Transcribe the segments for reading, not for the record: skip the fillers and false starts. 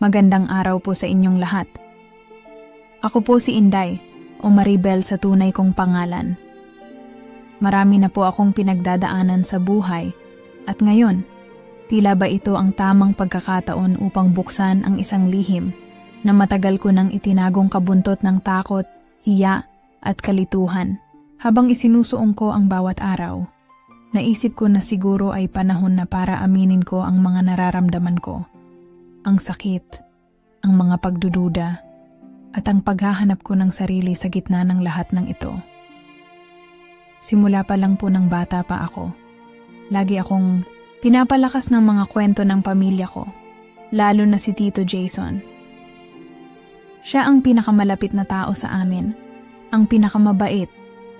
Magandang araw po sa inyong lahat. Ako po si Inday o Maribel sa tunay kong pangalan. Marami na po akong pinagdadaanan sa buhay at ngayon, tila ba ito ang tamang pagkakataon upang buksan ang isang lihim na matagal ko nang itinagong kabuntot ng takot, hiya at kalituhan. Habang isinusuong ko ang bawat araw, naisip ko na siguro ay panahon na para aminin ko ang mga nararamdaman ko. Ang sakit, ang mga pagdududa, at ang paghahanap ko ng sarili sa gitna ng lahat ng ito. Simula pa lang po ng bata pa ako, lagi akong pinapalakas ng mga kwento ng pamilya ko, lalo na si Tito Jason. Siya ang pinakamalapit na tao sa amin, ang pinakamabait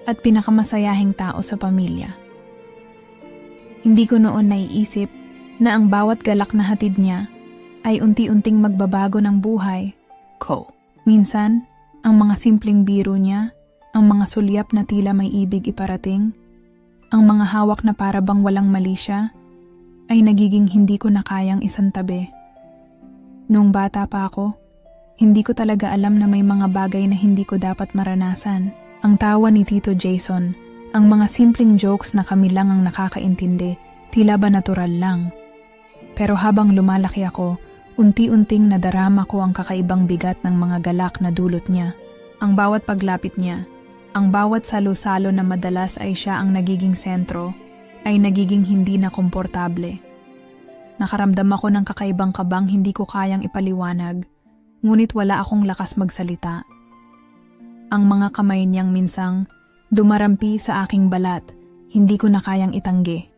at pinakamasayahing tao sa pamilya. Hindi ko noon naiisip na ang bawat galak na hatid niya ay unti-unting magbabago ng buhay ko. Minsan, ang mga simpleng biro niya, ang mga sulyap na tila may ibig iparating, ang mga hawak na parabang walang mali siya, ay nagiging hindi ko na kayang isantabi. Noong bata pa ako, hindi ko talaga alam na may mga bagay na hindi ko dapat maranasan. Ang tawa ni Tito Jason, ang mga simpleng jokes na kami lang ang nakakaintindi, tila ba natural lang. Pero habang lumalaki ako, unti-unting nadarama ko ang kakaibang bigat ng mga galak na dulot niya. Ang bawat paglapit niya, ang bawat salo-salo na madalas ay siya ang nagiging sentro, ay nagiging hindi na komportable. Nakaramdam ako ng kakaibang kabang hindi ko kayang ipaliwanag, ngunit wala akong lakas magsalita. Ang mga kamay niyang minsang dumarampi sa aking balat, hindi ko na kayang itanggi.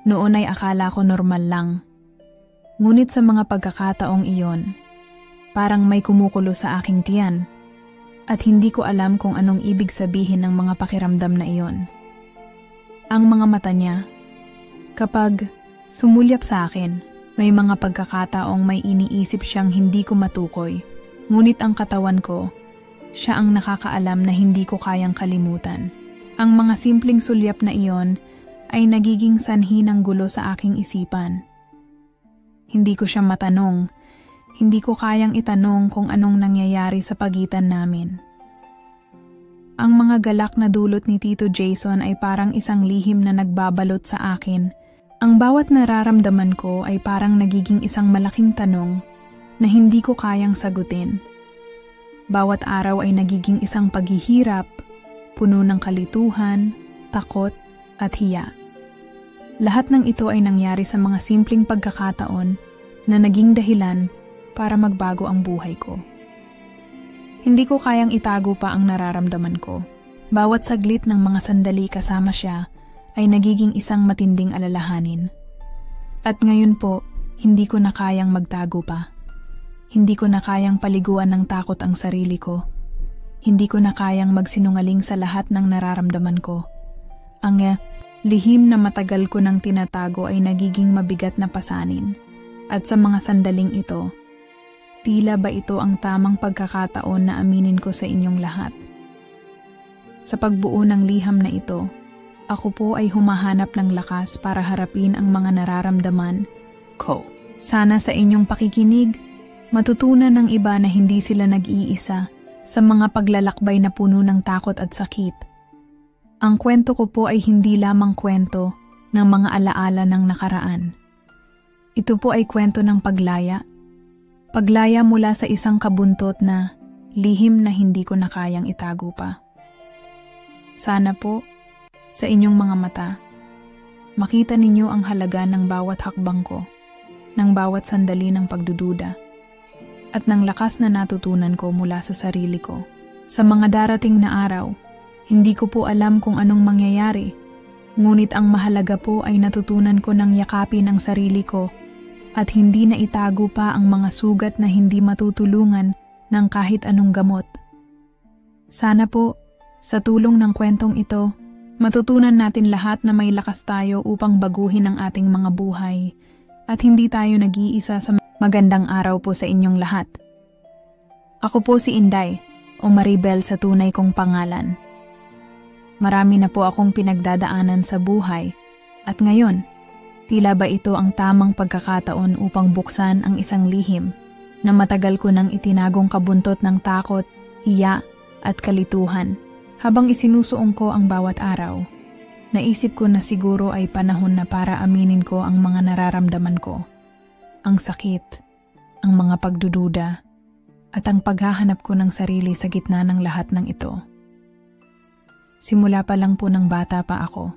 Noon ay akala ko normal lang. Ngunit sa mga pagkakataong iyon, parang may kumukulo sa aking tiyan at hindi ko alam kung anong ibig sabihin ng mga pakiramdam na iyon. Ang mga mata niya, kapag sumulyap sa akin, may mga pagkakataong may iniisip siyang hindi ko matukoy, ngunit ang katawan ko, siya ang nakakaalam na hindi ko kayang kalimutan. Ang mga simpleng sulyap na iyon ay nagiging sanhi ng gulo sa aking isipan. Hindi ko siya matanong, hindi ko kayang itanong kung anong nangyayari sa pagitan namin. Ang mga galak na dulot ni Tito Jason ay parang isang lihim na nagbabalot sa akin. Ang bawat nararamdaman ko ay parang nagiging isang malaking tanong na hindi ko kayang sagutin. Bawat araw ay nagiging isang paghihirap, puno ng kalituhan, takot at hiya. Lahat ng ito ay nangyari sa mga simpleng pagkakataon na naging dahilan para magbago ang buhay ko. Hindi ko kayang itago pa ang nararamdaman ko. Bawat saglit ng mga sandali kasama siya ay nagiging isang matinding alalahanin. At ngayon po, hindi ko na kayang magtago pa. Hindi ko na kayang paliguan ng takot ang sarili ko. Hindi ko na kayang magsinungaling sa lahat ng nararamdaman ko. Ang lihim na matagal ko nang tinatago ay nagiging mabigat na pasanin. At sa mga sandaling ito, tila ba ito ang tamang pagkakataon na aminin ko sa inyong lahat. Sa pagbuo ng liham na ito, ako po ay humahanap ng lakas para harapin ang mga nararamdaman ko. Sana sa inyong pakikinig, matutunan ng iba na hindi sila nag-iisa sa mga paglalakbay na puno ng takot at sakit. Ang kwento ko po ay hindi lamang kwento ng mga alaala ng nakaraan. Ito po ay kwento ng paglaya. Paglaya mula sa isang kabuntot na lihim na hindi ko na kayang itago pa. Sana po, sa inyong mga mata, makita ninyo ang halaga ng bawat hakbang ko, ng bawat sandali ng pagdududa, at ng lakas na natutunan ko mula sa sarili ko. Sa mga darating na araw, hindi ko po alam kung anong mangyayari, ngunit ang mahalaga po ay natutunan ko ng yakapin ang sarili ko at hindi na itago pa ang mga sugat na hindi matutulungan ng kahit anong gamot. Sana po, sa tulong ng kwentong ito, matutunan natin lahat na may lakas tayo upang baguhin ang ating mga buhay at hindi tayo nag-iisa sa magandang araw po sa inyong lahat. Ako po si Inday o Maribel sa tunay kong pangalan. Marami na po akong pinagdadaanan sa buhay at ngayon, tila ba ito ang tamang pagkakataon upang buksan ang isang lihim na matagal ko nang itinagong kabuntot ng takot, hiya at kalituhan. Habang isinusuong ko ang bawat araw, naisip ko na siguro ay panahon na para aminin ko ang mga nararamdaman ko. Ang sakit, ang mga pagdududa, at ang paghahanap ko ng sarili sa gitna ng lahat ng ito. Simula pa lang po ng bata pa ako,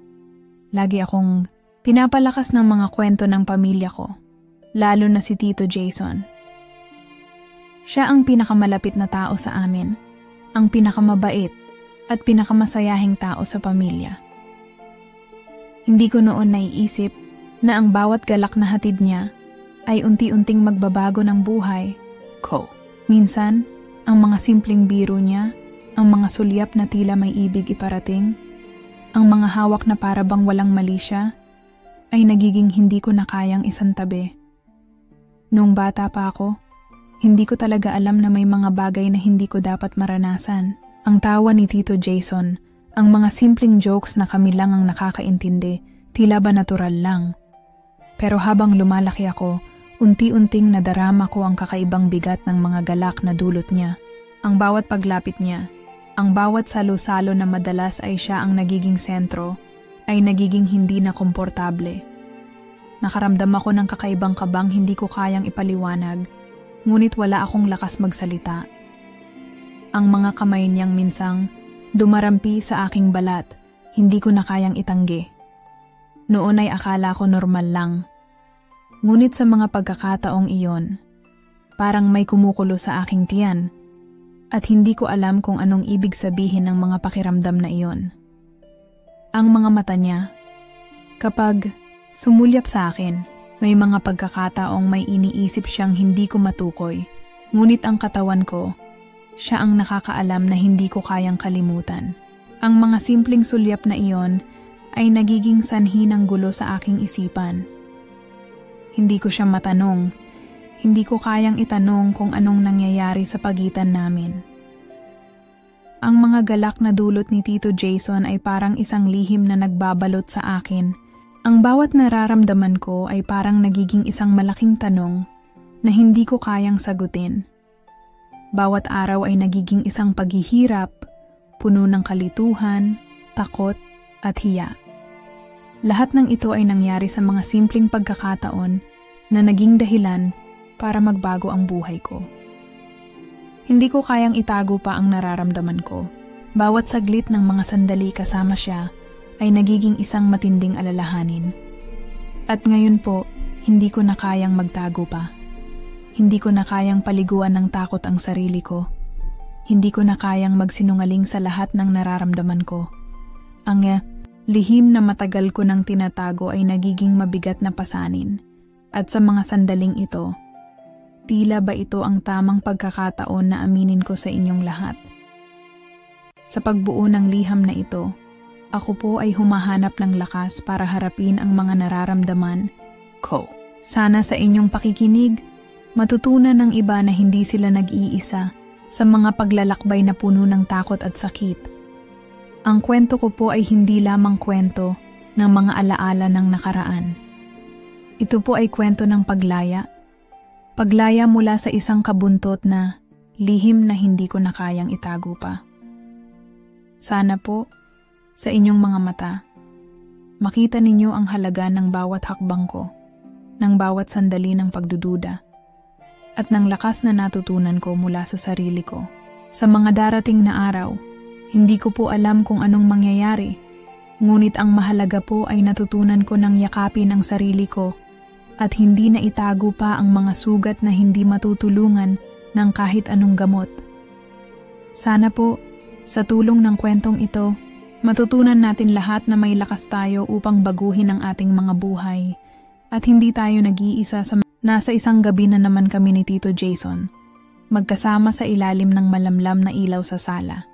lagi akong pinapalakas ng mga kwento ng pamilya ko, lalo na si Tito Jason. Siya ang pinakamalapit na tao sa amin, ang pinakamabait at pinakamasayahing tao sa pamilya. Hindi ko noon naiisip na ang bawat galak na hatid niya ay unti-unting magbabago ng buhay ko. Minsan, ang mga simpleng biro niya, ang mga sulyap na tila may ibig iparating, ang mga hawak na parabang walang mali siya, ay nagiging hindi ko na kayang isantabi. Noong bata pa ako, hindi ko talaga alam na may mga bagay na hindi ko dapat maranasan. Ang tawa ni Tito Jason, ang mga simpleng jokes na kami lang ang nakakaintindi, tila ba natural lang. Pero habang lumalaki ako, unti-unting nadarama ko ang kakaibang bigat ng mga galak na dulot niya. Ang bawat paglapit niya, ang bawat salo-salo na madalas ay siya ang nagiging sentro, ay nagiging hindi na komportable. Nakaramdam ako ng kakaibang kabang hindi ko kayang ipaliwanag, ngunit wala akong lakas magsalita. Ang mga kamay niyang minsang dumarampi sa aking balat, hindi ko na kayang itanggi. Noon ay akala ko normal lang. Ngunit sa mga pagkakataong iyon, parang may kumukulo sa aking tiyan at hindi ko alam kung anong ibig sabihin ng mga pakiramdam na iyon. Ang mga mata niya, kapag sumulyap sa akin, may mga pagkakataong may iniisip siyang hindi ko matukoy, ngunit ang katawan ko, siya ang nakakaalam na hindi ko kayang kalimutan. Ang mga simpleng sulyap na iyon ay nagiging sanhi ng gulo sa aking isipan. Hindi ko siya matanong, hindi ko kayang itanong kung anong nangyayari sa pagitan namin. Ang mga galak na dulot ni Tito Jason ay parang isang lihim na nagbabalot sa akin. Ang bawat nararamdaman ko ay parang nagiging isang malaking tanong na hindi ko kayang sagutin. Bawat araw ay nagiging isang paghihirap, puno ng kalituhan, takot at hiya. Lahat ng ito ay nangyari sa mga simpleng pagkakataon na naging dahilan para magbago ang buhay ko. Hindi ko kayang itago pa ang nararamdaman ko. Bawat saglit ng mga sandali kasama siya ay nagiging isang matinding alalahanin. At ngayon po, hindi ko na kayang magtago pa. Hindi ko na kayang paliguan ng takot ang sarili ko. Hindi ko na kayang magsinungaling sa lahat ng nararamdaman ko. Ang lihim na matagal ko nang tinatago ay nagiging mabigat na pasanin. At sa mga sandaling ito, tila ba ito ang tamang pagkakataon na aminin ko sa inyong lahat. Sa pagbuo ng liham na ito, ako po ay humahanap ng lakas para harapin ang mga nararamdaman ko. Sana sa inyong pakikinig, matutunan ng iba na hindi sila nag-iisa sa mga paglalakbay na puno ng takot at sakit. Ang kwento ko po ay hindi lamang kwento ng mga alaala ng nakaraan. Ito po ay kwento ng paglaya. Paglaya mula sa isang kabuntot na lihim na hindi ko na kayang itago pa. Sana po, sa inyong mga mata, makita ninyo ang halaga ng bawat hakbang ko, ng bawat sandali ng pagdududa, at ng lakas na natutunan ko mula sa sarili ko. Sa mga darating na araw, hindi ko po alam kung anong mangyayari, ngunit ang mahalaga po ay natutunan ko ng yakapin ang sarili ko at hindi na itago pa ang mga sugat na hindi matutulungan ng kahit anong gamot. Sana po, sa tulong ng kwentong ito, matutunan natin lahat na may lakas tayo upang baguhin ang ating mga buhay at hindi tayo nag-iisa sa nasa isang gabi na naman kami ni Tito Jason, magkasama sa ilalim ng malamlam na ilaw sa sala.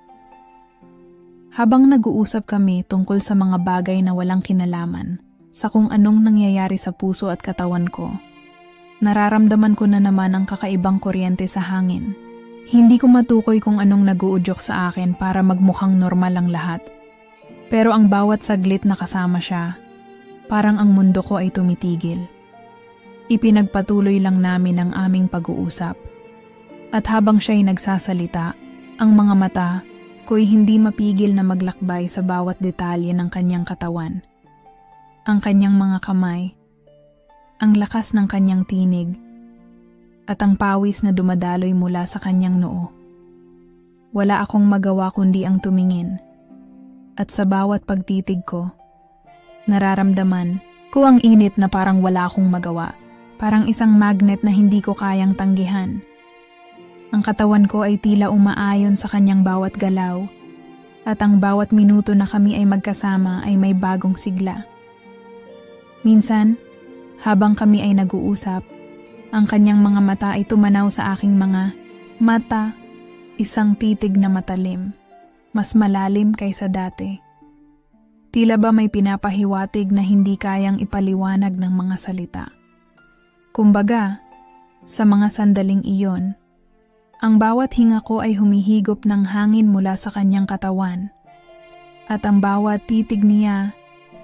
Habang nag-uusap kami tungkol sa mga bagay na walang kinalaman, sa kung anong nangyayari sa puso at katawan ko, nararamdaman ko na naman ang kakaibang kuryente sa hangin. Hindi ko matukoy kung anong nag-uudyok sa akin para magmukhang normal ang lahat. Pero ang bawat saglit na kasama siya, parang ang mundo ko ay tumitigil. Ipinagpatuloy lang namin ang aming pag-uusap At habang siya'y nagsasalita, ang mga mata ko'y hindi mapigil na maglakbay sa bawat detalye ng kanyang katawan. Ang kanyang mga kamay, ang lakas ng kanyang tinig, at ang pawis na dumadaloy mula sa kanyang noo. Wala akong magawa kundi ang tumingin. At sa bawat pagtitig ko, nararamdaman ko ang init na parang wala akong magawa. Parang isang magnet na hindi ko kayang tanggihan. Ang katawan ko ay tila umaayon sa kanyang bawat galaw, at ang bawat minuto na kami ay magkasama ay may bagong sigla. Minsan, habang kami ay nag-uusap, ang kanyang mga mata ay tumanaw sa aking mga mata, isang titig na matalim, mas malalim kaysa dati. Tila ba may pinapahiwatig na hindi kayang ipaliwanag ng mga salita. Kumbaga, sa mga sandaling iyon, ang bawat hinga ko ay humihigop ng hangin mula sa kanyang katawan, at ang bawat titig niya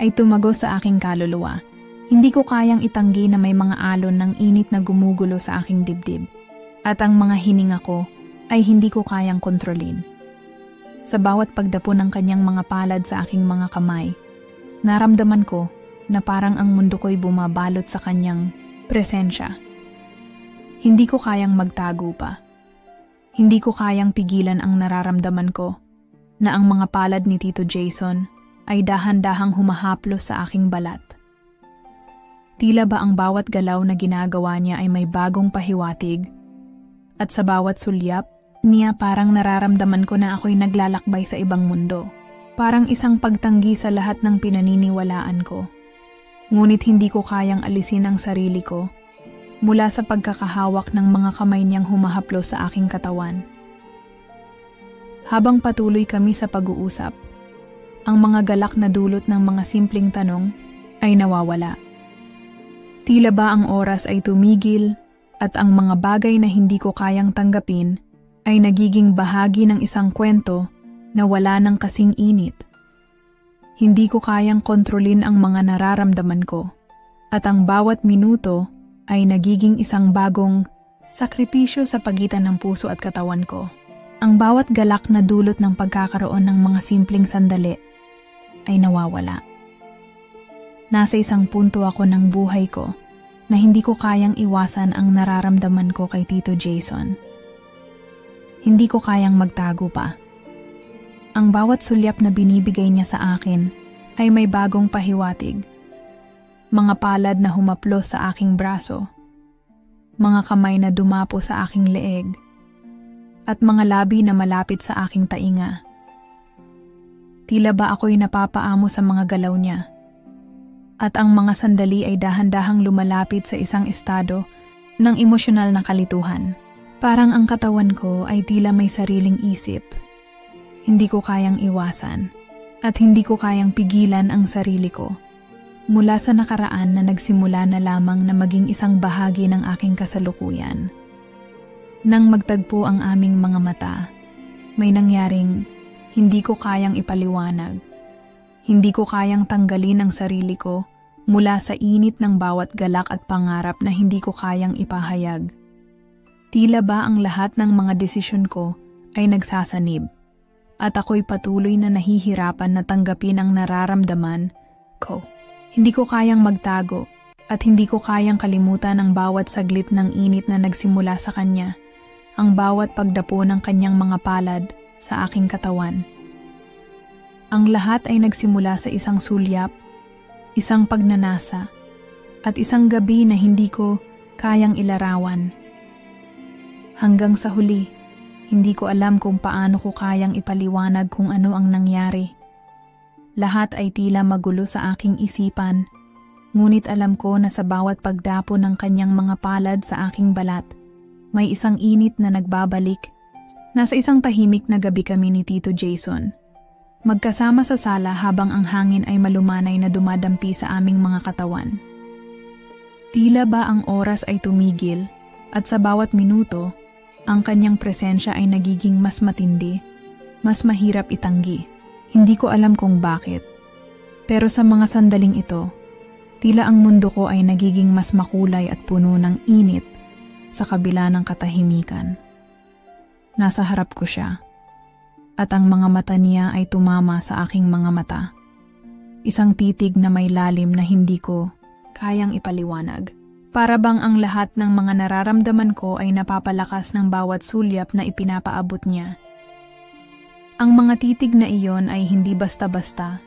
ay tumagos sa aking kaluluwa. Hindi ko kayang itanggi na may mga alon ng init na gumugulo sa aking dibdib, at ang mga hininga ko ay hindi ko kayang kontrolin. Sa bawat pagdapo ng kanyang mga palad sa aking mga kamay, naramdaman ko na parang ang mundo ko'y bumabalot sa kanyang presensya. Hindi ko kayang magtago pa. Hindi ko kayang pigilan ang nararamdaman ko na ang mga palad ni Tito Jason ay dahan-dahang humahaplos sa aking balat. Tila ba ang bawat galaw na ginagawa niya ay may bagong pahiwatig, at sa bawat sulyap niya parang nararamdaman ko na ako'y naglalakbay sa ibang mundo. Parang isang pagtanggi sa lahat ng pinaniniwalaan ko. Ngunit hindi ko kayang alisin ang sarili ko mula sa pagkakahawak ng mga kamay niyang humahaplos sa aking katawan. Habang patuloy kami sa pag-uusap, ang mga galak na dulot ng mga simpleng tanong ay nawawala. Tila ba ang oras ay tumigil at ang mga bagay na hindi ko kayang tanggapin ay nagiging bahagi ng isang kwento na wala ng kasing init. Hindi ko kayang kontrolin ang mga nararamdaman ko, at ang bawat minuto ay nagiging isang bagong sakripisyo sa pagitan ng puso at katawan ko. Ang bawat galak na dulot ng pagkakaroon ng mga simpleng sandali ay nawawala. Nasa isang punto ako ng buhay ko na hindi ko kayang iwasan ang nararamdaman ko kay Tito Jason. Hindi ko kayang magtago pa. Ang bawat sulyap na binibigay niya sa akin ay may bagong pahiwatig. Mga palad na humaplos sa aking braso, mga kamay na dumapo sa aking leeg, at mga labi na malapit sa aking tainga. Tila ba ako'y napapaamo sa mga galaw niya, at ang mga sandali ay dahan-dahang lumalapit sa isang estado ng emosyonal na kalituhan. Parang ang katawan ko ay tila may sariling isip. Hindi ko kayang iwasan, at hindi ko kayang pigilan ang sarili ko. Mula sa nakaraan na nagsimula na lamang na maging isang bahagi ng aking kasalukuyan. Nang magtagpo ang aming mga mata, may nangyaring hindi ko kayang ipaliwanag. Hindi ko kayang tanggalin ang sarili ko mula sa init ng bawat galak at pangarap na hindi ko kayang ipahayag. Tila ba ang lahat ng mga desisyon ko ay nagsasanib, at ako'y patuloy na nahihirapan na tanggapin ang nararamdaman ko. Hindi ko kayang magtago at hindi ko kayang kalimutan ang bawat saglit ng init na nagsimula sa kanya, ang bawat pagdapo ng kanyang mga palad sa aking katawan. Ang lahat ay nagsimula sa isang sulyap, isang pagnanasa, at isang gabi na hindi ko kayang ilarawan. Hanggang sa huli, hindi ko alam kung paano ko kayang ipaliwanag kung ano ang nangyari. Lahat ay tila magulo sa aking isipan, ngunit alam ko na sa bawat pagdapo ng kanyang mga palad sa aking balat, may isang init na nagbabalik. Nasa isang tahimik na gabi kami ni Tito Jason. Magkasama sa sala habang ang hangin ay malumanay na dumadampi sa aming mga katawan. Tila ba ang oras ay tumigil at sa bawat minuto, ang kanyang presensya ay nagiging mas matindi, mas mahirap itanggi. Hindi ko alam kung bakit, pero sa mga sandaling ito, tila ang mundo ko ay nagiging mas makulay at puno ng init sa kabila ng katahimikan. Nasa harap ko siya. At ang mga mata niya ay tumama sa aking mga mata. Isang titig na may lalim na hindi ko kayang ipaliwanag. Para bang ang lahat ng mga nararamdaman ko ay napapalakas ng bawat sulyap na ipinapaabot niya. Ang mga titig na iyon ay hindi basta-basta.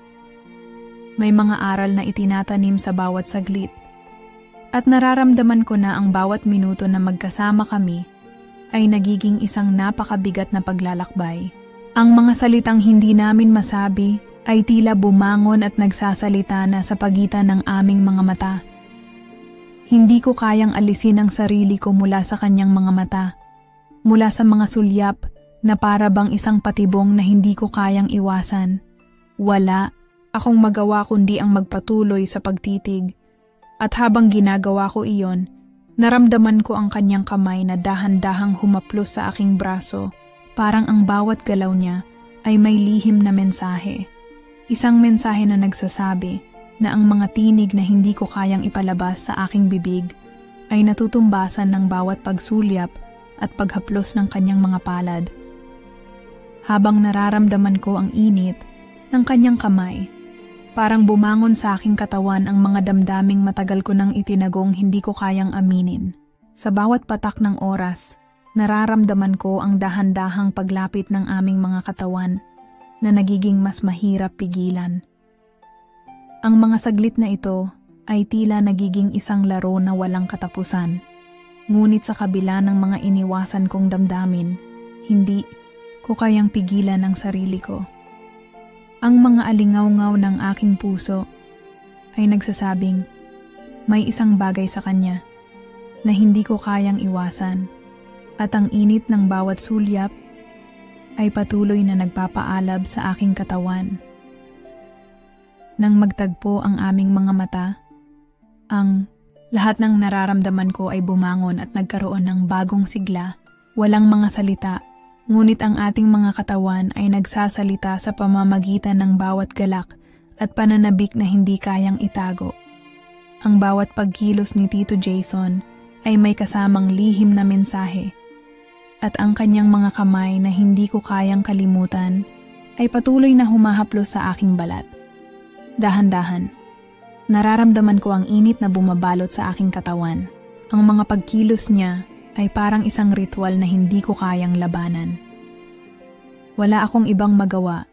May mga aral na itinatanim sa bawat saglit. At nararamdaman ko na ang bawat minuto na magkasama kami ay nagiging isang napakabigat na paglalakbay. Ang mga salitang hindi namin masabi ay tila bumangon at nagsasalita na sa pagitan ng aming mga mata. Hindi ko kayang alisin ang sarili ko mula sa kanyang mga mata, mula sa mga sulyap na para bang isang patibong na hindi ko kayang iwasan. Wala akong magawa kundi ang magpatuloy sa pagtitig. At habang ginagawa ko iyon, naramdaman ko ang kanyang kamay na dahan-dahang humaplos sa aking braso. Parang ang bawat galaw niya ay may lihim na mensahe. Isang mensahe na nagsasabi na ang mga tinig na hindi ko kayang ipalabas sa aking bibig ay natutumbasan ng bawat pagsulyap at paghaplos ng kanyang mga palad. Habang nararamdaman ko ang init ng kanyang kamay, parang bumangon sa aking katawan ang mga damdaming matagal ko nang itinagong hindi ko kayang aminin. Sa bawat patak ng oras, nararamdaman ko ang dahan-dahang paglapit ng aming mga katawan na nagiging mas mahirap pigilan. Ang mga saglit na ito ay tila nagiging isang laro na walang katapusan. Ngunit sa kabila ng mga iniwasan kong damdamin, hindi ko kayang pigilan ang sarili ko. Ang mga alingaw-ngaw ng aking puso ay nagsasabing may isang bagay sa kanya na hindi ko kayang iwasan. At ang init ng bawat sulyap ay patuloy na nagpapaalab sa aking katawan. Nang magtagpo ang aming mga mata, ang lahat ng nararamdaman ko ay bumangon at nagkaroon ng bagong sigla. Walang mga salita, ngunit ang ating mga katawan ay nagsasalita sa pamamagitan ng bawat galak at pananabik na hindi kayang itago. Ang bawat pagkilos ni Tito Jason ay may kasamang lihim na mensahe. At ang kanyang mga kamay na hindi ko kayang kalimutan ay patuloy na humahaplos sa aking balat. Dahan-dahan, nararamdaman ko ang init na bumabalot sa aking katawan. Ang mga pagkilos niya ay parang isang ritual na hindi ko kayang labanan. Wala akong ibang magawa,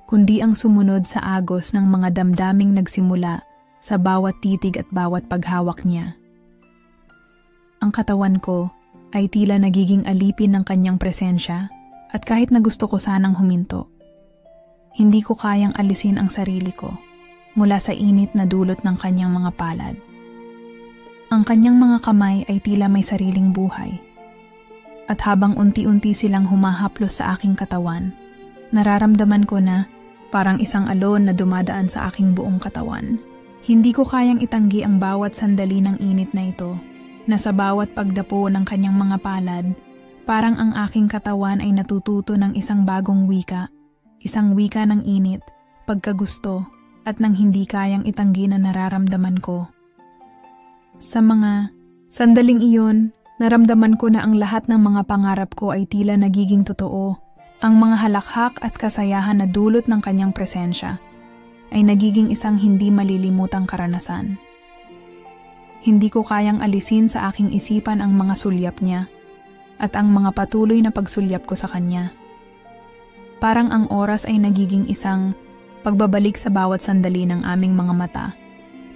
kundi ang sumunod sa agos ng mga damdaming nagsimula sa bawat titig at bawat paghawak niya. Ang katawan ko ay tila nagiging alipin ng kanyang presensya at kahit na gusto ko sanang huminto, hindi ko kayang alisin ang sarili ko mula sa init na dulot ng kanyang mga palad. Ang kanyang mga kamay ay tila may sariling buhay. At habang unti-unti silang humahaplos sa aking katawan, nararamdaman ko na parang isang alon na dumadaan sa aking buong katawan. Hindi ko kayang itanggi ang bawat sandali ng init na ito, na sa bawat pagdapo ng kanyang mga palad, parang ang aking katawan ay natututo ng isang bagong wika, isang wika ng init, pagkagusto, at ng hindi kayang itanggi na nararamdaman ko. Sa mga sandaling iyon, naramdaman ko na ang lahat ng mga pangarap ko ay tila nagiging totoo. Ang mga halakhak at kasayahan na dulot ng kanyang presensya ay nagiging isang hindi malilimutang karanasan. Hindi ko kayang alisin sa aking isipan ang mga sulyap niya at ang mga patuloy na pagsulyap ko sa kanya. Parang ang oras ay nagiging isang pagbabalik sa bawat sandali ng aming mga mata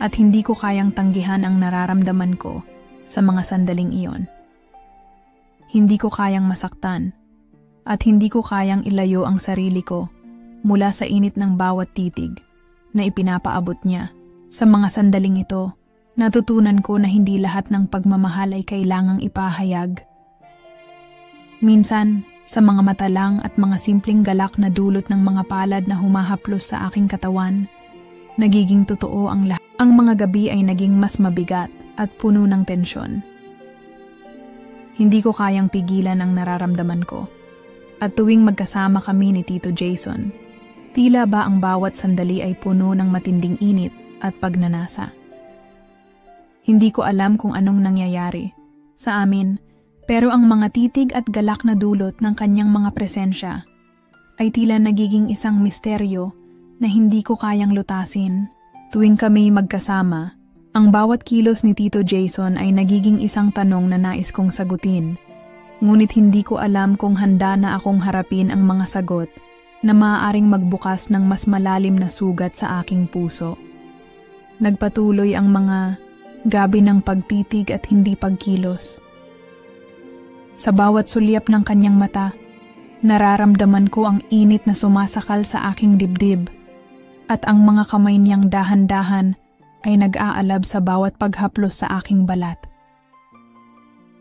at hindi ko kayang tanggihan ang nararamdaman ko sa mga sandaling iyon. Hindi ko kayang masaktan at hindi ko kayang ilayo ang sarili ko mula sa init ng bawat titig na ipinapaabot niya. Sa mga sandaling ito, natutunan ko na hindi lahat ng pagmamahal ay kailangang ipahayag. Minsan, sa mga mata lang at mga simpleng galak na dulot ng mga palad na humahaplos sa aking katawan, nagiging totoo ang lahat. Ang mga gabi ay naging mas mabigat at puno ng tensyon. Hindi ko kayang pigilan ang nararamdaman ko. At tuwing magkasama kami ni Tito Jason, tila ba ang bawat sandali ay puno ng matinding init at pagnanasa. Hindi ko alam kung anong nangyayari sa amin, Pero ang mga titig at galak na dulot ng kanyang mga presensya ay tila nagiging isang misteryo na hindi ko kayang lutasin. Tuwing kami magkasama, ang bawat kilos ni Tito Jason ay nagiging isang tanong na nais kong sagutin. Ngunit hindi ko alam kung handa na akong harapin ang mga sagot na maaaring magbukas ng mas malalim na sugat sa aking puso. Nagpatuloy ang mga gabi ng pagtitig at hindi pagkilos. Sa bawat sulyap ng kanyang mata, nararamdaman ko ang init na sumasakal sa aking dibdib at ang mga kamay niyang dahan-dahan ay nag-aalab sa bawat paghaplos sa aking balat.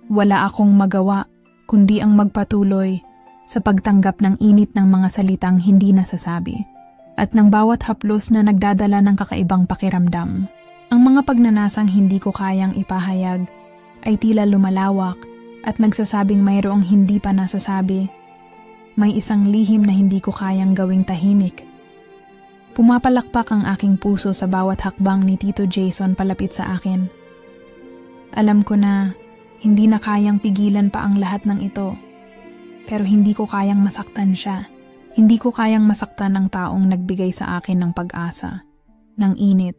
Wala akong magawa kundi ang magpatuloy sa pagtanggap ng init ng mga salitang hindi nasasabi at ng bawat haplos na nagdadala ng kakaibang pakiramdam. Ang mga pagnanasang hindi ko kayang ipahayag ay tila lumalawak at nagsasabing mayroong hindi pa nasasabi. May isang lihim na hindi ko kayang gawing tahimik. Pumapalakpak ang aking puso sa bawat hakbang ni Tito Jason palapit sa akin. Alam ko na hindi na kayang pigilan pa ang lahat ng ito. Pero hindi ko kayang masaktan siya. Hindi ko kayang masaktan ang taong nagbigay sa akin ng pag-asa, ng init,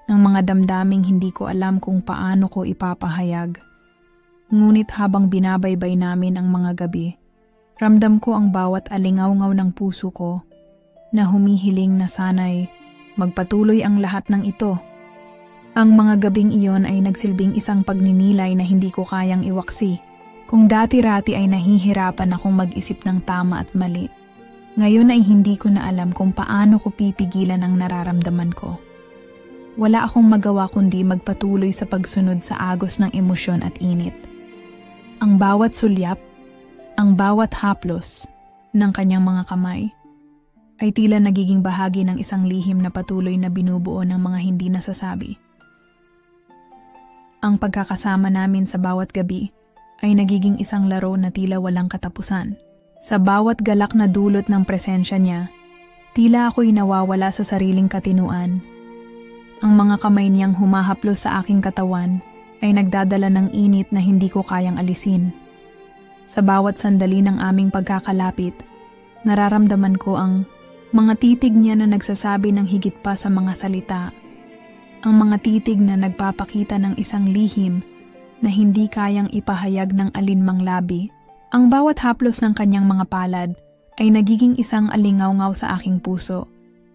ng mga damdaming hindi ko alam kung paano ko ipapahayag. Ngunit habang binabaybay namin ang mga gabi, ramdam ko ang bawat alingaw-ngaw ng puso ko na humihiling na sana'y magpatuloy ang lahat ng ito. Ang mga gabing iyon ay nagsilbing isang pagninilay na hindi ko kayang iwaksi. Kung dati-rati ay nahihirapan akong mag-isip ng tama at mali, ngayon ay hindi ko na alam kung paano ko pipigilan ang nararamdaman ko. Wala akong magawa kundi magpatuloy sa pagsunod sa agos ng emosyon at init. Ang bawat sulyap, ang bawat haplos ng kanyang mga kamay ay tila nagiging bahagi ng isang lihim na patuloy na binubuo ng mga hindi nasasabi. Ang pagkakasama namin sa bawat gabi ay nagiging isang laro na tila walang katapusan. Sa bawat galak na dulot ng presensya niya, tila ako'y nawawala sa sariling katinuan. Ang mga kamay niyang humahaplos sa aking katawan ay nagdadala ng init na hindi ko kayang alisin. Sa bawat sandali ng aming pagkakalapit, nararamdaman ko ang mga titig niya na nagsasabi ng higit pa sa mga salita. Ang mga titig na nagpapakita ng isang lihim na hindi kayang ipahayag ng alinmang labi. Ang bawat haplos ng kanyang mga palad ay nagiging isang alingaw-ngaw sa aking puso.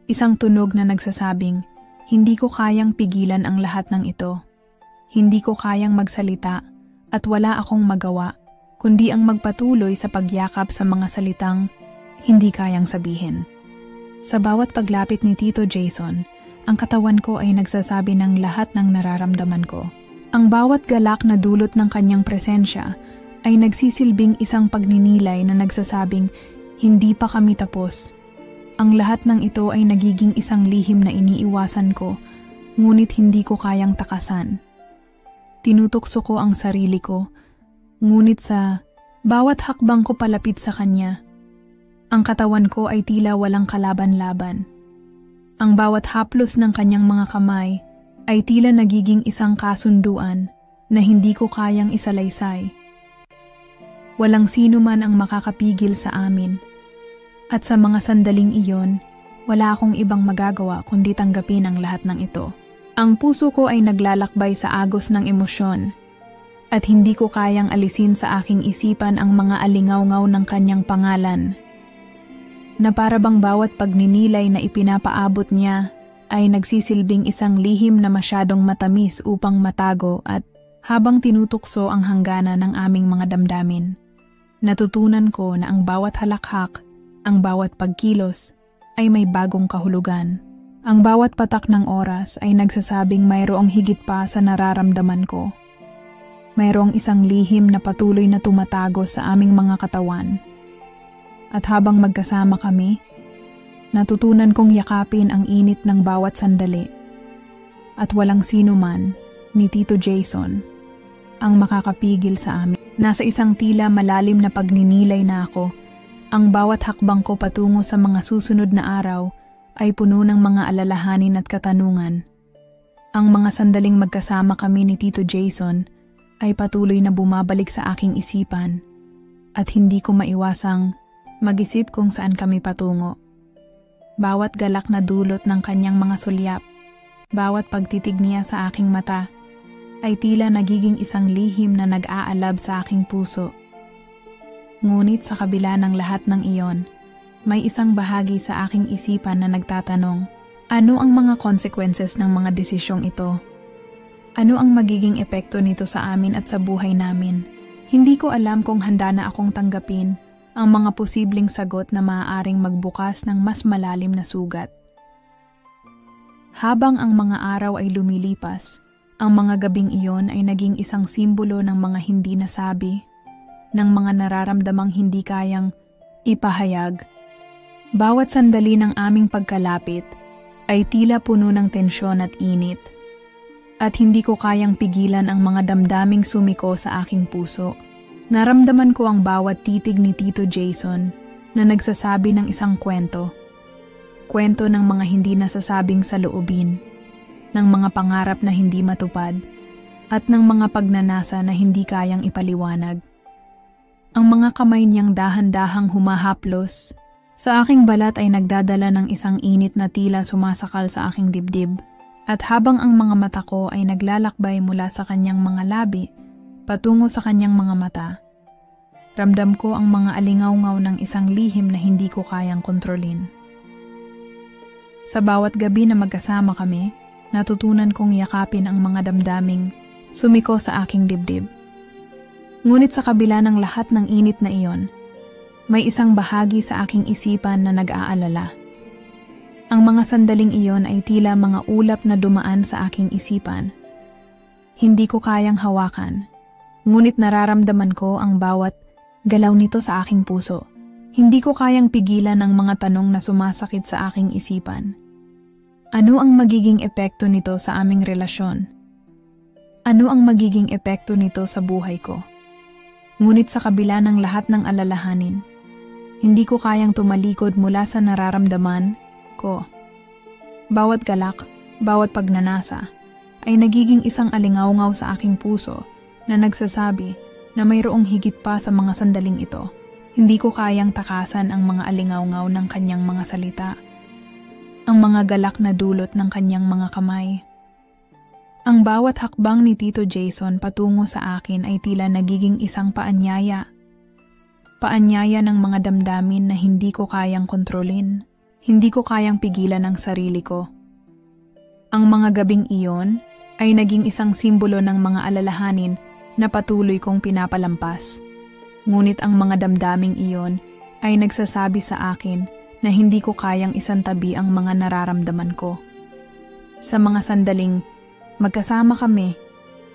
Isang tunog na nagsasabing, hindi ko kayang pigilan ang lahat ng ito. Hindi ko kayang magsalita at wala akong magawa, kundi ang magpatuloy sa pagyakap sa mga salitang hindi kayang sabihin. Sa bawat paglapit ni Tito Jason, ang katawan ko ay nagsasabi ng lahat ng nararamdaman ko. Ang bawat galak na dulot ng kanyang presensya ay nagsisilbing isang pagninilay na nagsasabing hindi pa kami tapos. Ang lahat ng ito ay nagiging isang lihim na iniiwasan ko, ngunit hindi ko kayang takasan. Tinutokso ko ang sarili ko, ngunit sa bawat hakbang ko palapit sa kanya, ang katawan ko ay tila walang kalaban-laban. Ang bawat haplos ng kanyang mga kamay ay tila nagiging isang kasunduan na hindi ko kayang isalaysay. Walang sino man ang makakapigil sa amin. At sa mga sandaling iyon, wala akong ibang magagawa kundi tanggapin ang lahat ng ito. Ang puso ko ay naglalakbay sa agos ng emosyon at hindi ko kayang alisin sa aking isipan ang mga alingaw-ngaw ng kanyang pangalan. Na para bang bawat pagninilay na ipinapaabot niya ay nagsisilbing isang lihim na masyadong matamis upang matago at habang tinutukso ang hangganan ng aming mga damdamin. Natutunan ko na ang bawat halakhak, ang bawat pagkilos ay may bagong kahulugan. Ang bawat patak ng oras ay nagsasabing mayroong higit pa sa nararamdaman ko. Mayroong isang lihim na patuloy na tumatago sa aming mga katawan. At habang magkasama kami, natutunan kong yakapin ang init ng bawat sandali. At walang sino man, ni Tito Jason, ang makakapigil sa amin. Nasa isang tila malalim na pagninilay na ako. Ang bawat hakbang ko patungo sa mga susunod na araw ay puno ng mga alalahanin at katanungan. Ang mga sandaling magkasama kami ni Tito Jason ay patuloy na bumabalik sa aking isipan at hindi ko maiwasang mag-isip kung saan kami patungo. Bawat galak na dulot ng kanyang mga sulyap, bawat pagtitig niya sa aking mata, ay tila nagiging isang lihim na nag-aalab sa aking puso. Ngunit sa kabila ng lahat ng iyon, may isang bahagi sa aking isipan na nagtatanong, ano ang mga consequences ng mga desisyong ito? Ano ang magiging epekto nito sa amin at sa buhay namin? Hindi ko alam kung handa na akong tanggapin ang mga posibleng sagot na maaaring magbukas ng mas malalim na sugat. Habang ang mga araw ay lumilipas, ang mga gabing iyon ay naging isang simbolo ng mga hindi nasabi, ng mga nararamdamang hindi kayang ipahayag. Bawat sandali ng aming pagkalapit ay tila puno ng tensyon at init, at hindi ko kayang pigilan ang mga damdaming sumiko sa aking puso. Naramdaman ko ang bawat titig ni Tito Jason na nagsasabi ng isang kwento. Kwento ng mga hindi nasasabing saloobin, ng mga pangarap na hindi matupad, at ng mga pagnanasa na hindi kayang ipaliwanag. Ang mga kamay niyang dahan-dahang humahaplos sa aking balat ay nagdadala ng isang init na tila sumasakal sa aking dibdib. At habang ang mga mata ko ay naglalakbay mula sa kanyang mga labi patungo sa kanyang mga mata, ramdam ko ang mga alingaw-ngaw ng isang lihim na hindi ko kayang kontrolin. Sa bawat gabi na magkasama kami, natutunan kong yakapin ang mga damdaming sumiko sa aking dibdib. Ngunit sa kabila ng lahat ng init na iyon, may isang bahagi sa aking isipan na nag-aalala. Ang mga sandaling iyon ay tila mga ulap na dumaan sa aking isipan. Hindi ko kayang hawakan, ngunit nararamdaman ko ang bawat galaw nito sa aking puso. Hindi ko kayang pigilan ang mga tanong na sumasakit sa aking isipan. Ano ang magiging epekto nito sa aming relasyon? Ano ang magiging epekto nito sa buhay ko? Ngunit sa kabila ng lahat ng alalahanin, hindi ko kayang tumalikod mula sa nararamdaman ko. Bawat galak, bawat pagnanasa, ay nagiging isang alingawngaw sa aking puso na nagsasabi na mayroong higit pa sa mga sandaling ito. Hindi ko kayang takasan ang mga alingawngaw ng kanyang mga salita, ang mga galak na dulot ng kanyang mga kamay. Ang bawat hakbang ni Tito Jason patungo sa akin ay tila nagiging isang paanyaya. Paanyaya ng mga damdamin na hindi ko kayang kontrolin. Hindi ko kayang pigilan ang sarili ko. Ang mga gabing iyon ay naging isang simbolo ng mga alalahanin na patuloy kong pinapalampas. Ngunit ang mga damdaming iyon ay nagsasabi sa akin na hindi ko kayang isantabi ang mga nararamdaman ko. Sa mga sandaling magkasama kami,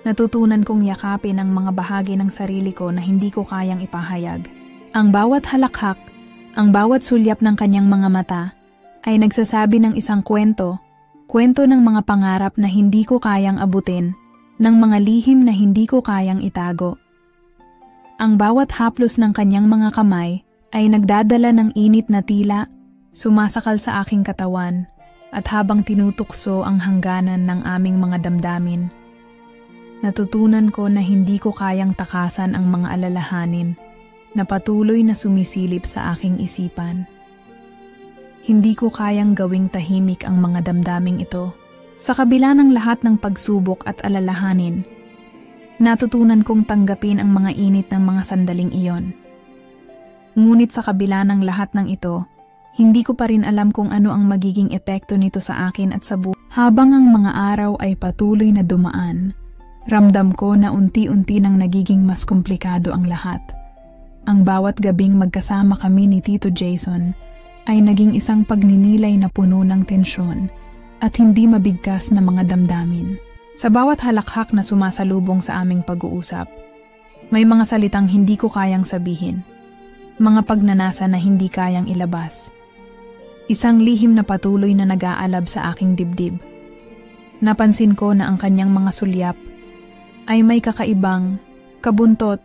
natutunan kong yakapin ang mga bahagi ng sarili ko na hindi ko kayang ipahayag. Ang bawat halakhak, ang bawat sulyap ng kanyang mga mata ay nagsasabi ng isang kwento ng mga pangarap na hindi ko kayang abutin, ng mga lihim na hindi ko kayang itago. Ang bawat haplos ng kanyang mga kamay ay nagdadala ng init na tila, sumasakal sa aking katawan, at habang tinutukso ang hangganan ng aming mga damdamin, natutunan ko na hindi ko kayang takasan ang mga alalahanin na patuloy na sumisilip sa aking isipan. Hindi ko kayang gawing tahimik ang mga damdaming ito. Sa kabila ng lahat ng pagsubok at alalahanin, natutunan kong tanggapin ang mga init ng mga sandaling iyon. Ngunit sa kabila ng lahat ng ito, hindi ko pa rin alam kung ano ang magiging epekto nito sa akin at sa buhay. Habang ang mga araw ay patuloy na dumaan, ramdam ko na unti-unti nang nagiging mas komplikado ang lahat. Ang bawat gabing magkasama kami ni Tito Jason ay naging isang pagninilay na puno ng tensyon at hindi mabigkas na mga damdamin. Sa bawat halakhak na sumasalubong sa aming pag-uusap, may mga salitang hindi ko kayang sabihin, mga pagnanasa na hindi kayang ilabas. Isang lihim na patuloy na nag-aalab sa aking dibdib. Napansin ko na ang kanyang mga sulyap ay may kakaibang kabuntot,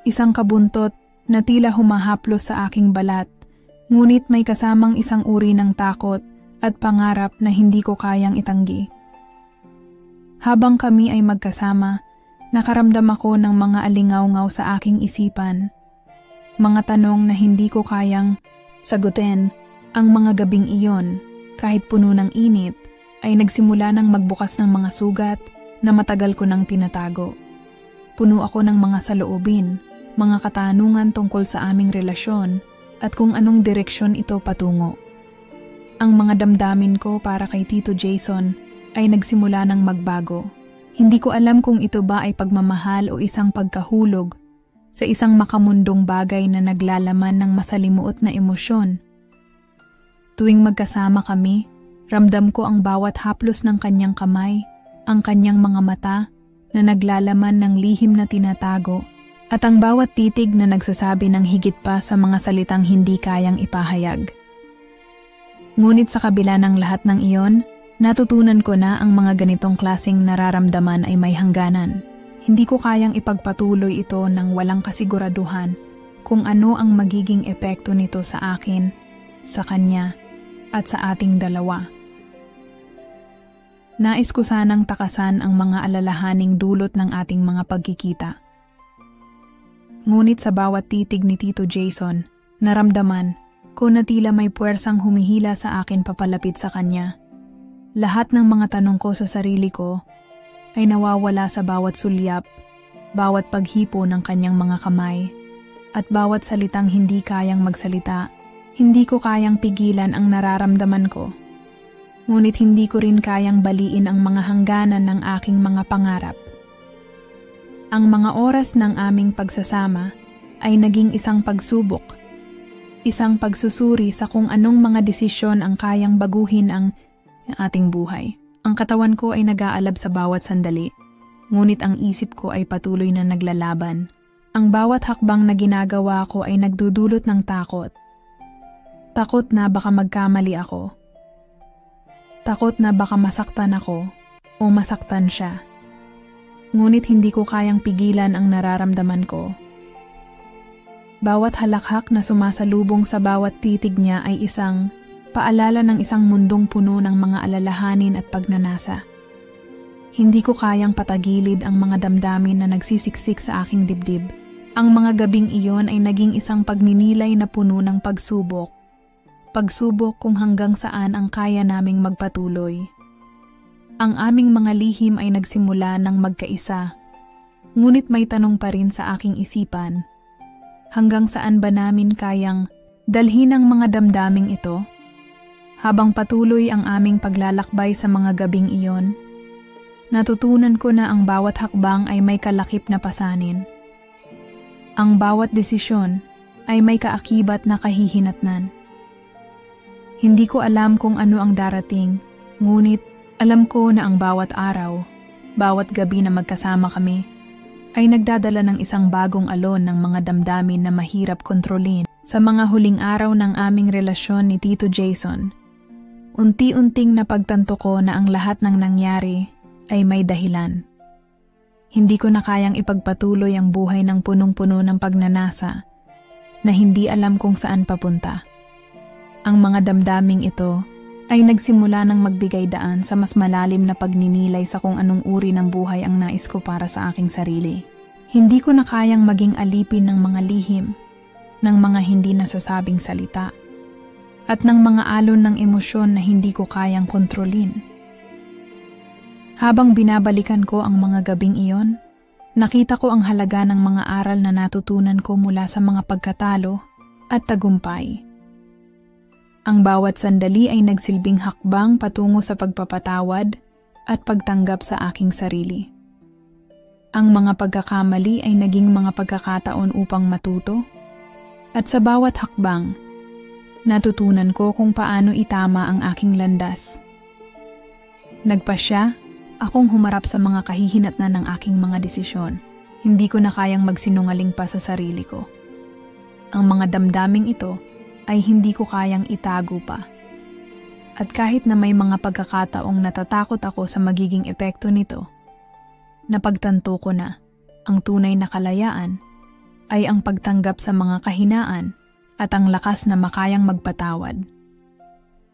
isang kabuntot na tila humahaplos sa aking balat, ngunit may kasamang isang uri ng takot at pangarap na hindi ko kayang itanggi. Habang kami ay magkasama, Nakaramdam ako ng mga alingaw-ngaw sa aking isipan. Mga tanong na hindi ko kayang sagutin. Ang mga gabing iyon, kahit puno ng init, ay nagsimula ng magbukas ng mga sugat na matagal ko nang tinatago. Puno ako ng mga saloobin, mga katanungan tungkol sa aming relasyon at kung anong direksyon ito patungo. Ang mga damdamin ko para kay Tito Jason ay nagsimula ng magbago. Hindi ko alam kung ito ba ay pagmamahal o isang pagkahulog sa isang makamundong bagay na naglalaman ng masalimuot na emosyon. Tuwing magkasama kami, ramdam ko ang bawat haplos ng kanyang kamay, ang kanyang mga mata na naglalaman ng lihim na tinatago, at ang bawat titig na nagsasabi ng higit pa sa mga salitang hindi kayang ipahayag. Ngunit sa kabila ng lahat ng iyon, natutunan ko na ang mga ganitong klaseng nararamdaman ay may hangganan. Hindi ko kayang ipagpatuloy ito ng walang kasiguraduhan kung ano ang magiging epekto nito sa akin, sa kanya, at sa ating dalawa. Nais ko sanang takasan ang mga alalahaning dulot ng ating mga pagkikita. Ngunit sa bawat titig ni Tito Jason, naramdaman ko na tila may puwersang humihila sa akin papalapit sa kanya. Lahat ng mga tanong ko sa sarili ko ay nawawala sa bawat sulyap, bawat paghipo ng kanyang mga kamay, at bawat salitang hindi kayang magsalita. Hindi ko kayang pigilan ang nararamdaman ko. Ngunit hindi ko rin kayang baliin ang mga hangganan ng aking mga pangarap. Ang mga oras ng aming pagsasama ay naging isang pagsubok. Isang pagsusuri sa kung anong mga desisyon ang kayang baguhin ang ating buhay. Ang katawan ko ay nag-aalab sa bawat sandali, ngunit ang isip ko ay patuloy na naglalaban. Ang bawat hakbang na ginagawa ko ay nagdudulot ng takot. Takot na baka magkamali ako. Takot na baka masaktan ako o masaktan siya. Ngunit hindi ko kayang pigilan ang nararamdaman ko. Bawat halakhak na sumasalubong sa bawat titig niya ay isang paalala ng isang mundong puno ng mga alalahanin at pagnanasa. Hindi ko kayang patagilid ang mga damdamin na nagsisiksik sa aking dibdib. Ang mga gabing iyon ay naging isang pagninilay na puno ng pagsubok. Pagsubok kung hanggang saan ang kaya naming magpatuloy. Ang aming mga lihim ay nagsimula ng magkaisa, ngunit may tanong pa rin sa aking isipan. Hanggang saan ba namin kayang dalhin ang mga damdaming ito? Habang patuloy ang aming paglalakbay sa mga gabing iyon, natutunan ko na ang bawat hakbang ay may kalakip na pasanin. Ang bawat desisyon ay may kaakibat na kahihinatnan. Hindi ko alam kung ano ang darating, ngunit alam ko na ang bawat araw, bawat gabi na magkasama kami, ay nagdadala ng isang bagong alon ng mga damdamin na mahirap kontrolin. Sa mga huling araw ng aming relasyon ni Tito Jason, unti-unting napagtanto ko na ang lahat ng nangyari ay may dahilan. Hindi ko na kayang ipagpatuloy ang buhay ng punong-puno ng pagnanasa na hindi alam kung saan papunta. Ang mga damdaming ito ay nagsimula ng magbigay daan sa mas malalim na pagninilay sa kung anong uri ng buhay ang nais ko para sa aking sarili. Hindi ko na kayang maging alipin ng mga lihim, ng mga hindi nasasabing salita, at ng mga alon ng emosyon na hindi ko kayang kontrolin. Habang binabalikan ko ang mga gabing iyon, nakita ko ang halaga ng mga aral na natutunan ko mula sa mga pagkatalo at tagumpay. Ang bawat sandali ay nagsilbing hakbang patungo sa pagpapatawad at pagtanggap sa aking sarili. Ang mga pagkakamali ay naging mga pagkakataon upang matuto, at sa bawat hakbang, natutunan ko kung paano itama ang aking landas. Nagpasya, akong humarap sa mga kahihinatnan ng aking mga desisyon. Hindi ko na kayang magsinungaling pa sa sarili ko. Ang mga damdaming ito ay hindi ko kayang itago pa. At kahit na may mga pagkakataong natatakot ako sa magiging epekto nito, napagtanto ko na ang tunay na kalayaan ay ang pagtanggap sa mga kahinaan at ang lakas na makayang magpatawad.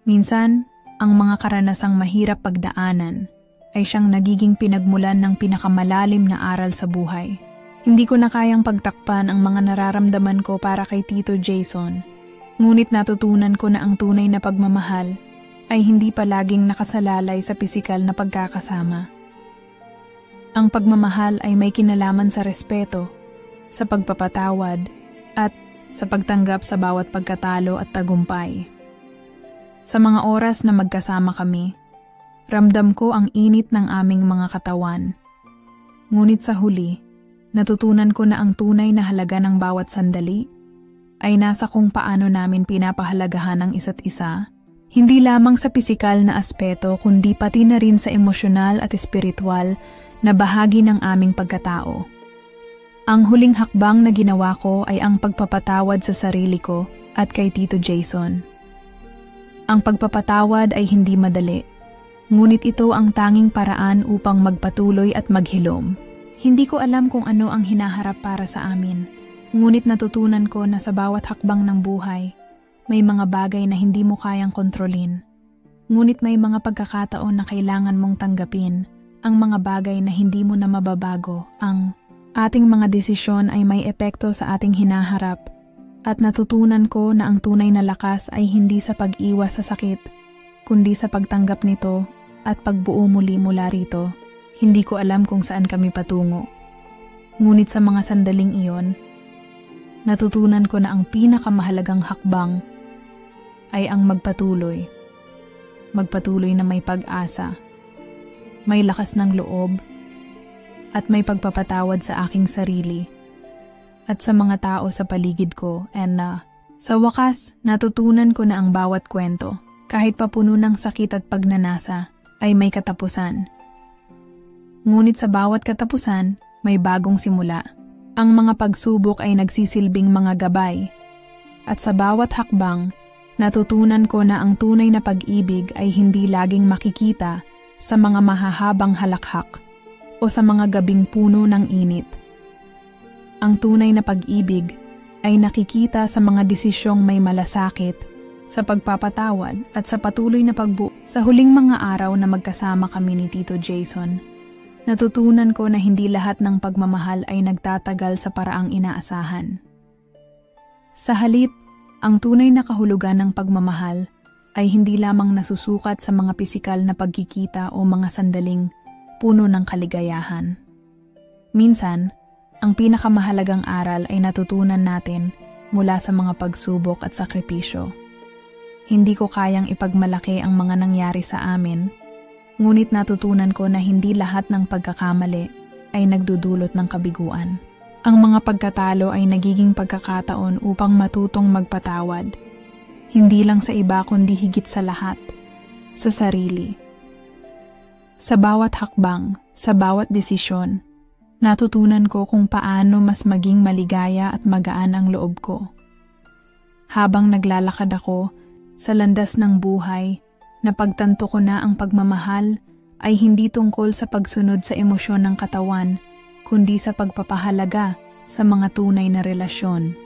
Minsan, ang mga karanasang mahirap pagdaanan ay siyang nagiging pinagmulan ng pinakamalalim na aral sa buhay. Hindi ko na kayang pagtakpan ang mga nararamdaman ko para kay Tito Jason. Ngunit natutunan ko na ang tunay na pagmamahal ay hindi palaging nakasalalay sa pisikal na pagkakasama. Ang pagmamahal ay may kinalaman sa respeto, sa pagpapatawad, at sa pagtanggap sa bawat pagkatalo at tagumpay. Sa mga oras na magkasama kami, ramdam ko ang init ng aming mga katawan. Ngunit sa huli, natutunan ko na ang tunay na halaga ng bawat sandali ay nasa kung paano namin pinapahalagahan ang isa't isa, hindi lamang sa pisikal na aspeto kundi pati na rin sa emosyonal at espiritual na bahagi ng aming pagkatao. Ang huling hakbang na ginawa ko ay ang pagpapatawad sa sarili ko at kay Tito Jason. Ang pagpapatawad ay hindi madali, ngunit ito ang tanging paraan upang magpatuloy at maghilom. Hindi ko alam kung ano ang hinaharap para sa amin, ngunit natutunan ko na sa bawat hakbang ng buhay, may mga bagay na hindi mo kayang kontrolin. Ngunit may mga pagkakataon na kailangan mong tanggapin ang mga bagay na hindi mo na mababago. Ang ating mga desisyon ay may epekto sa ating hinaharap at natutunan ko na ang tunay na lakas ay hindi sa pag-iwas sa sakit, kundi sa pagtanggap nito at pagbuo muli mula rito. Hindi ko alam kung saan kami patungo. Ngunit sa mga sandaling iyon, natutunan ko na ang pinakamahalagang hakbang ay ang magpatuloy. Magpatuloy na may pag-asa, may lakas ng loob, at may pagpapatawad sa aking sarili at sa mga tao sa paligid ko. And sa wakas, natutunan ko na ang bawat kwento, kahit papuno ng sakit at pagnanasa, ay may katapusan. Ngunit sa bawat katapusan, may bagong simula. Ang mga pagsubok ay nagsisilbing mga gabay. At sa bawat hakbang, natutunan ko na ang tunay na pag-ibig ay hindi laging makikita sa mga mahahabang halakhak o sa mga gabing puno ng init. Ang tunay na pag-ibig ay nakikita sa mga desisyong may malasakit, sa pagpapatawad at sa patuloy na pagbuo. Sa huling mga araw na magkasama kami ni Tito Jason, natutunan ko na hindi lahat ng pagmamahal ay nagtatagal sa paraang inaasahan. Sa halip, ang tunay na kahulugan ng pagmamahal ay hindi lamang nasusukat sa mga pisikal na pagkikita o mga sandaling puno ng kaligayahan. Minsan, ang pinakamahalagang aral ay natutunan natin mula sa mga pagsubok at sakripisyo. Hindi ko kayang ipagmalaki ang mga nangyari sa amin, ngunit natutunan ko na hindi lahat ng pagkakamali ay nagdudulot ng kabiguan. Ang mga pagkatalo ay nagiging pagkakataon upang matutong magpatawad, hindi lang sa iba kundi higit sa lahat, sa sarili. Sa bawat hakbang, sa bawat desisyon, natutunan ko kung paano mas maging maligaya at magaan ang loob ko. Habang naglalakad ako sa landas ng buhay, napagtanto ko na ang pagmamahal ay hindi tungkol sa pagsunod sa emosyon ng katawan, kundi sa pagpapahalaga sa mga tunay na relasyon,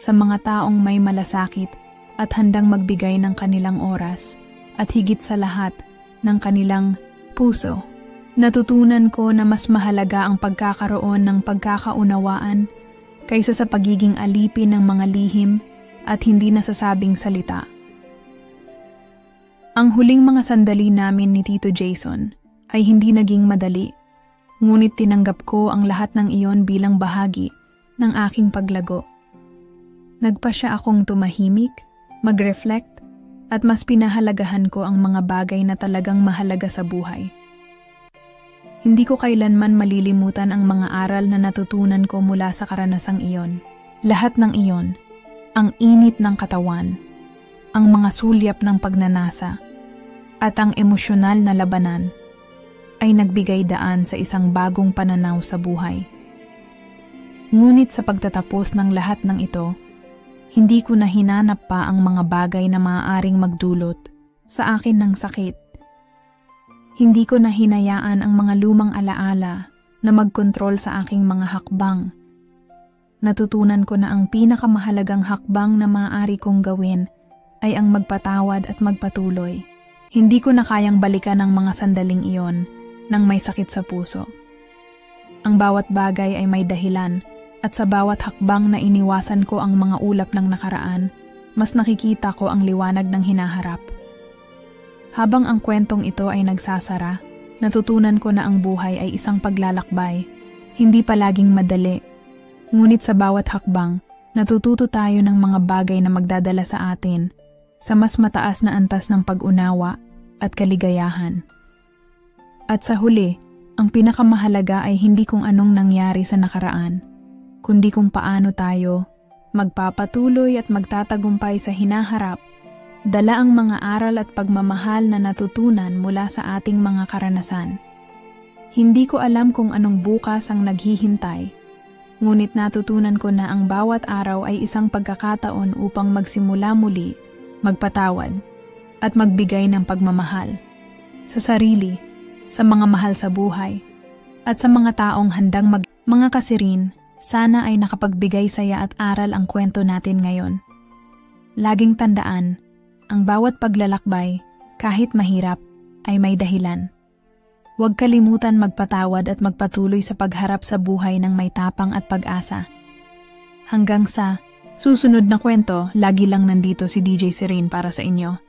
sa mga taong may malasakit at handang magbigay ng kanilang oras at higit sa lahat ng kanilang puso. Natutunan ko na mas mahalaga ang pagkakaroon ng pagkakaunawaan kaysa sa pagiging alipin ng mga lihim at hindi nasasabing salita. Ang huling mga sandali namin ni Tito Jason ay hindi naging madali, ngunit tinanggap ko ang lahat ng iyon bilang bahagi ng aking paglago. Nagpasya akong tumahimik, mag-reflect, at mas pinahalagahan ko ang mga bagay na talagang mahalaga sa buhay. Hindi ko kailanman malilimutan ang mga aral na natutunan ko mula sa karanasang iyon. Lahat ng iyon, ang init ng katawan, ang mga sulyap ng pagnanasa, at ang emosyonal na labanan, ay nagbigay daan sa isang bagong pananaw sa buhay. Ngunit sa pagtatapos ng lahat ng ito, hindi ko na hinanap pa ang mga bagay na maaaring magdulot sa akin ng sakit. Hindi ko na hinayaan ang mga lumang alaala na magkontrol sa aking mga hakbang. Natutunan ko na ang pinakamahalagang hakbang na maaari kong gawin ay ang magpatawad at magpatuloy. Hindi ko na kayang balikan ang mga sandaling iyon, ng may sakit sa puso. Ang bawat bagay ay may dahilan at sa bawat hakbang na iniwasan ko ang mga ulap ng nakaraan, mas nakikita ko ang liwanag ng hinaharap. Habang ang kwentong ito ay nagsasara, natutunan ko na ang buhay ay isang paglalakbay, hindi palaging madali. Ngunit sa bawat hakbang, natututo tayo ng mga bagay na magdadala sa atin sa mas mataas na antas ng pag-unawa at kaligayahan. At sa huli, ang pinakamahalaga ay hindi kung anong nangyari sa nakaraan, kundi kung paano tayo magpapatuloy at magtatagumpay sa hinaharap, dala ang mga aral at pagmamahal na natutunan mula sa ating mga karanasan. Hindi ko alam kung anong bukas ang naghihintay, ngunit natutunan ko na ang bawat araw ay isang pagkakataon upang magsimula muli, magpatawad, at magbigay ng pagmamahal sa sarili, sa mga mahal sa buhay, at sa mga taong handang mga kasirin. Sana ay nakapagbigay saya at aral ang kwento natin ngayon. Laging tandaan, ang bawat paglalakbay, kahit mahirap, ay may dahilan. Huwag kalimutan magpatawad at magpatuloy sa pagharap sa buhay ng may tapang at pag-asa. Hanggang sa susunod na kwento, lagi lang nandito si DJ Serene para sa inyo.